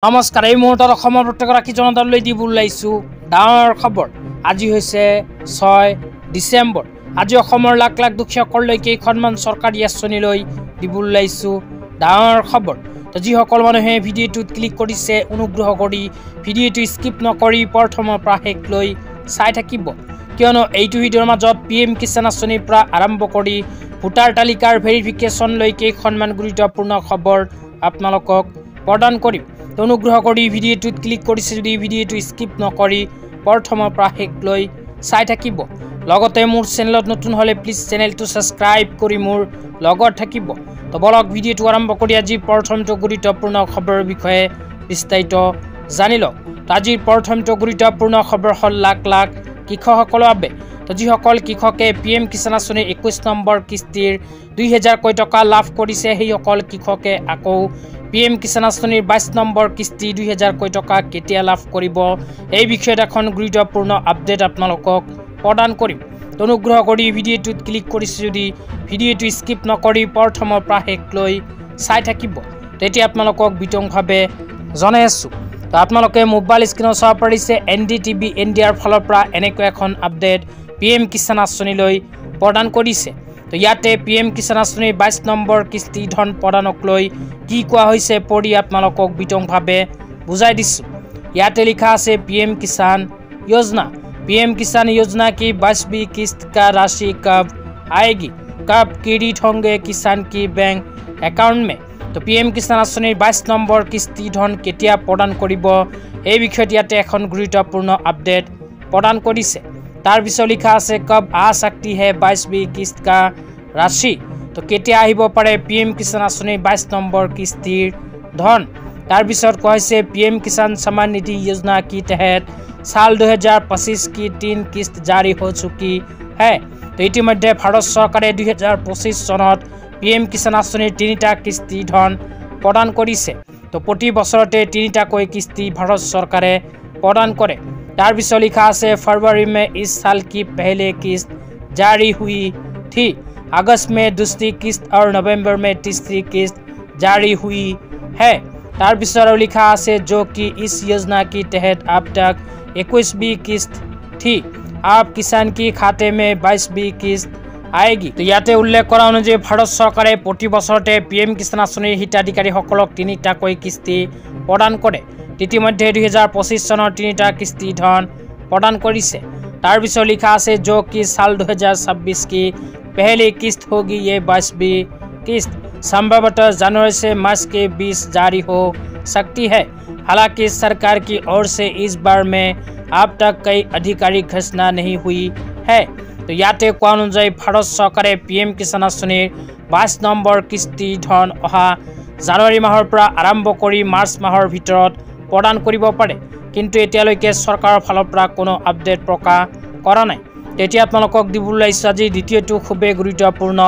নমস্কাৰ। এই মুহূৰ্তত অসমৰ প্ৰত্যেকগৰাকী জনতালৈ দিব ওলাইছোঁ ডাঙৰ খবৰ। আজি হৈছে 6 ডিচেম্বৰ। আজি অসমৰ লাখ লাখ দুখীয়াসকললৈ কেইখনমান চৰকাৰী আঁচনিলৈ দিব ওলাইছোঁ ডাঙৰ খবৰ। তো যিসকল মানুহে ভিডিঅ'টোত ক্লিক কৰিছে অনুগ্ৰহ কৰি ভিডিঅ'টো স্কিপ নকৰি প্ৰথমৰ পৰা শেষলৈ চাই থাকিব, কিয়নো এইটো ভিডিঅ'ৰ মাজত PM কিষাণ আঁচনিৰ পৰা আৰম্ভ কৰি ভোটাৰ তালিকাৰ ভেৰিফিকেশ্যনলৈ কেইখনমান গুৰুত্বপূৰ্ণ খবৰ আপোনালোকক প্ৰদান কৰিম। অনুগ্ৰহ কৰি ভিডিঅ'টোত ক্লিক কৰিছে যদি ভিডিঅ'টো স্কিপ নকৰি প্ৰথমৰ পৰা শেষলৈ চাই থাকিব। লগতে মোৰ চেনেলত নতুন হ'লে প্লিজ চেনেলটো ছাবস্ক্ৰাইব কৰি মোৰ লগত থাকিব। তো বলক ভিডিঅ'টো আৰম্ভ কৰি আজিৰ প্ৰথমটো গুৰুত্বপূৰ্ণ খবৰৰ বিষয়ে বিস্তাৰিত জানি লওক। আজিৰ প্ৰথমটো গুৰুত্বপূৰ্ণ খবৰ হ'ল লাখ লাখ কৃষকসকলৰ বাবে। তো যিসকল কৃষকে PM কিষাণ আঁচনিৰ 21 নম্বৰ কিস্তিৰ 2000 টকা লাভ কৰিছে, সেইসকল কৃষকে আকৌ PM কিষাণ আঁচনিৰ 22 নম্বৰ কিস্তি 2000 টকা কেতিয়া লাভ কৰিব, এই বিষয়ত এখন গুৰুত্বপূৰ্ণ আপডেট আপোনালোকক প্ৰদান কৰিম। অনুগ্ৰহ কৰি ভিডিঅ'টোত ক্লিক কৰিছে যদি ভিডিঅ'টো স্কিপ নকৰি প্ৰথমৰ পৰা শেষলৈ চাই থাকিব, তেতিয়া আপোনালোকক বিতংভাৱে জনাই আছোঁ। তো আপোনালোকে মোবাইল স্ক্ৰীনত চাব পাৰিছে NDTV ইণ্ডিয়াৰ ফালৰ পৰা এনেকুৱা এখন আপডেট PM কিষাণ আঁচনিলৈ প্ৰদান কৰিছে। তো ইয়াতে PM কিষাণ আঁচনিৰ 22 নম্বৰ কিস্তি ধন প্ৰদানক লৈ কি কোৱা হৈছে পঢ়ি আপোনালোকক বিতংভাৱে বুজাই দিছোঁ। ইয়াতে লিখা আছে PM किसान योजना। PM किसान योजना की 22वीं किस्त का राशि कब आएगी, कब क्रेडिट होंगे किसान की बैंक एकाउंट में। तो PM किষাণ আঁচনিৰ 22 নম্বৰ কিস্তি ধন কেতিয়া প্ৰদান কৰিব, এই বিষয়ত ইয়াতে এখন গুৰুত্বপূৰ্ণ আপডেট প্ৰদান কৰিছে। তাৰ পিছত লিখা আছে কব आ सकती है 22वीं किस्त का राशि। तो কেতিয়া আহিব পাৰে PM কিষাণ আঁচনিৰ 22 নম্বৰ কিস্তিৰ ধন। তাৰ পিছত কোৱা হৈছে PM किसान सम्मान निधि योजना के तहत साल 2025 की 3 किस्त जारी हो चुकी है। तो ইতিমধ্যে ভাৰত চৰকাৰে 2025 চনত PM কিষাণ আঁচনিৰ 3টা কিস্তি ধন প্ৰদান কৰিছে। তো প্ৰতি বছৰতে 3টাকৈ কিস্তি ভাৰত চৰকাৰে প্ৰদান কৰে। তাৰ পিছত লিখা আছে फरवरी में इस साल की पहले किस्त जारी हुई थी, अगस्त में दूसरी किस्त और नवंबर में तीसरी किस्त जारी हुई है। तार पिछर लिखा আছে जो कि इस योजना के तहत अब तक 21वीं किस्त थी, अब किसान की खाते में 22वीं किस्त आएगी। तो ইয়াতে উল্লেখ কৰা অনুযায়ী ভাৰত চৰকাৰে প্ৰতি বছৰতে PM কিষাণ আঁচনিৰ হিতাধিকাৰীসকলক 3টাকৈ কিস্তি প্ৰদান কৰে। ইতিমধ্যে 2025 চনৰ 3টা কিস্তি ধন प्रदान करिसे। तार पिछर लिखा আছে जो कि साल 2026 की पहली किस्त होगी, ये 22वीं किस्त संभवतः जनवरी से मार्च के 20 जारी हो सकती है। हालांकि सरकार की ओर से इस बार में अब तक कई आधिकारिक घोषणा नहीं हुई है। तो ইয়াতে কোৱা অনুযায়ী ভাৰত চৰকাৰে PM কিষাণ আঁচনিৰ 22 নম্বৰ কিস্তি ধন অহা জানুৱাৰী মাহৰ পৰা আৰম্ভ কৰি মাৰ্চ মাহৰ ভিতৰত প্ৰদান কৰিব পাৰে, কিন্তু এতিয়ালৈকে চৰকাৰৰ ফালৰ পৰা কোনো আপডেট প্ৰকাশ কৰা নাই। তেতিয়া আপোনালোকক দিব ওলাইছোঁ আজিৰ দ্বিতীয়টো খুবেই গুৰুত্বপূৰ্ণ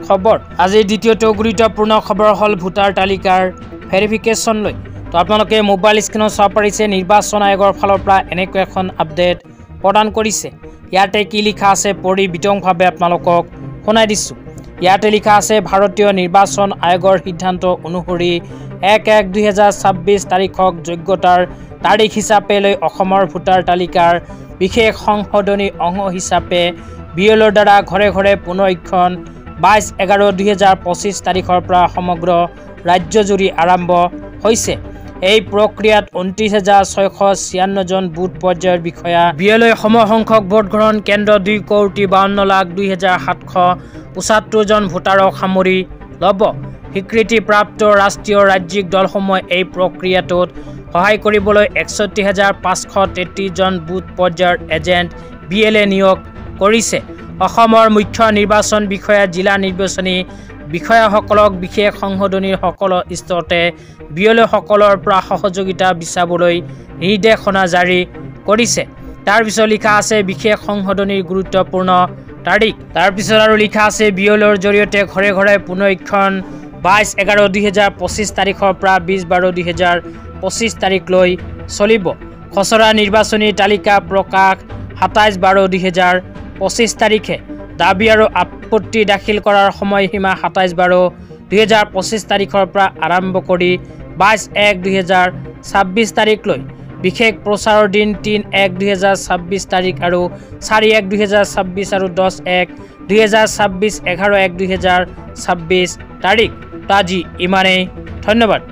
খবৰ। আজিৰ দ্বিতীয়টো গুৰুত্বপূৰ্ণ খবৰ হ'ল ভোটাৰ তালিকাৰ ভেৰিফিকেশ্যন লৈ। তো আপোনালোকে মোবাইল স্ক্ৰীনত চাব পাৰিছে নিৰ্বাচন আয়োগৰ ফালৰ পৰা এনেকুৱা এখন আপডেট প্ৰদান কৰিছে। ইয়াতে কি লিখা আছে পঢ়ি বিতংভাৱে আপোনালোকক শুনাই দিছোঁ। ইয়াতে লিখা আছে ভাৰতীয় নিৰ্বাচন আয়োগৰ সিদ্ধান্ত অনুসৰি 1/1/2026 তাৰিখক যোগ্যতাৰ তাৰিখ হিচাপে লৈ অসমৰ ভোটাৰ তালিকাৰ বিশেষ সংশোধনীৰ অংশ হিচাপে BLOৰ দ্বাৰা ঘৰে ঘৰে পুনৰীক্ষণ 22/11/2025 তাৰিখৰ পৰা সমগ্ৰ ৰাজ্যজুৰি আৰম্ভ হৈছে। এই প্ৰক্ৰিয়াত 29,696 জন বুথ পৰ্যায়ৰ বিষয়া BLOই সমসংখ্যক ভোট গ্ৰহণ কেন্দ্ৰ 2,52,02,775 জন ভোটাৰক সামৰি ল'ব। স্বীকৃতিপ্ৰাপ্ত ৰাষ্ট্ৰীয় ৰাজ্যিক দলসমূহে এই প্ৰক্ৰিয়াটোত সহায় কৰিবলৈ 61,533 জন বুথ পৰ্যায়ৰ এজেণ্ট BLOই নিয়োগ কৰিছে। অসমৰ মুখ্য নিৰ্বাচন বিষয়া জিলা নিৰ্বাচনী বিষয়াসকলক বিশেষ সংশোধনীৰ সকলো স্তৰতে BLOসকলৰ পৰা সহযোগিতা বিচাৰিবলৈ নিৰ্দেশনা জাৰি কৰিছে। তাৰ পিছত লিখা আছে বিশেষ সংশোধনীৰ গুৰুত্বপূৰ্ণ তাৰিখ। তাৰ পিছত আৰু লিখা আছে BLOৰ জৰিয়তে ঘৰে ঘৰে পুনৰীক্ষণ 22/11/2025 তাৰিখৰ পৰা 20/12/2025 তাৰিখলৈ চলিব। খচৰা নিৰ্বাচনী তালিকা প্ৰকাশ 27/12/2025 তাৰিখে। দাবী আৰু আপত্তি দাখিল কৰাৰ সময়সীমা 27/12/2025 তাৰিখৰ পৰা আৰম্ভ কৰি 22/1/2026 তাৰিখলৈ বিশেষ প্ৰচাৰৰ দিন 3/1/2026 তাৰিখ আৰু 4/1/2026 আৰু 10/1/2026 11/1/2026 তাৰিখ। আজি ইমানেই, ধন্যবাদ।